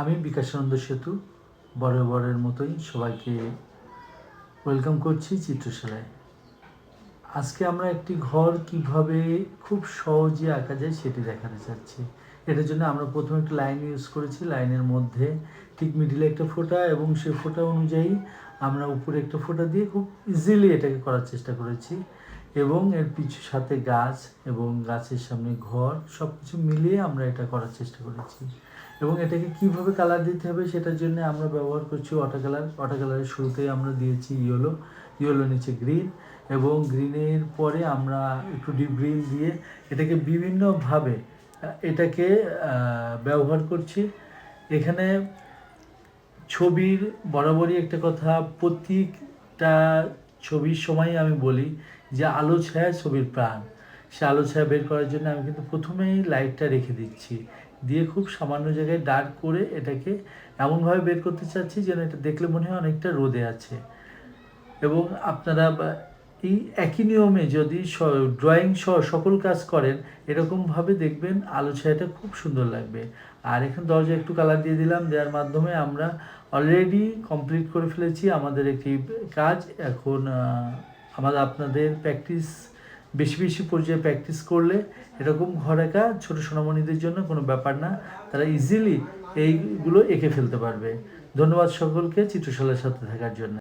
আমি বিকাশানন্দ সেতু বরাবরের মতোই সবাইকে ওয়েলকাম করছি চিত্রশালায়। আজকে আমরা একটি ঘর কিভাবে খুব সহজে আঁকা যায় সেটি দেখাতে চাচ্ছি। এটার জন্য আমরা প্রথমে একটা লাইন ইউজ করেছি। লাইনের মধ্যে ঠিক মিডিলে একটা ফোঁটা এবং সেই ফোঁটা অনুযায়ী আমরা উপরে একটা ফোঁটা দিয়ে খুব ইজিলি এটাকে করার চেষ্টা করেছি এবং এর পিছু সাথে গাছ এবং গাছের সামনে ঘর সব কিছু মিলিয়ে আমরা এটা করার চেষ্টা করেছি। এবং এটাকে কিভাবে কালার দিতে হবে সেটার জন্য আমরা ব্যবহার করছি ওয়াটার কালার। ওয়াটার কালারের শুরুতেই আমরা দিয়েছি ইয়েলো নিচে গ্রিন এবং গ্রিনের পরে আমরা একটু ডিপ গ্রিন দিয়ে এটাকে বিভিন্নভাবে এটাকে ব্যবহার করছি। এখানে ছবির বরাবরই একটা কথা প্রত্যেকটা ছবির সময় আমি বলি যে আলো ছায়া ছবির প্রাণ। সে আলো ছায়া বের করার জন্য আমি কিন্তু প্রথমেই লাইটটা রেখে দিচ্ছি, দিয়ে খুব সামান্য জায়গায় ডার্ক করে এটাকে এমনভাবে বের করতে চাচ্ছি যেন এটা দেখলে মনে হয় অনেকটা রোদে আছে। এবং আপনারা এই একই নিয়মে যদি ড্রয়িং সহ সকল কাজ করেন এরকমভাবে দেখবেন আলো ছায়াটা খুব সুন্দর লাগবে। আর এখন দরজা একটু কালার দিয়ে দিলাম, দেওয়ার মাধ্যমে আমরা অলরেডি কমপ্লিট করে ফেলেছি আমাদের একটি কাজ। এখন আপনাদের প্র্যাকটিস বেশি বেশি পর্যায়ে প্র্যাকটিস করলে এরকম ঘর আঁকা ছোটো সোনামণিদের জন্য কোনো ব্যাপার না, তারা ইজিলি এইগুলো এঁকে ফেলতে পারবে। ধন্যবাদ সকলকে চিত্রশালার সাথে থাকার জন্য।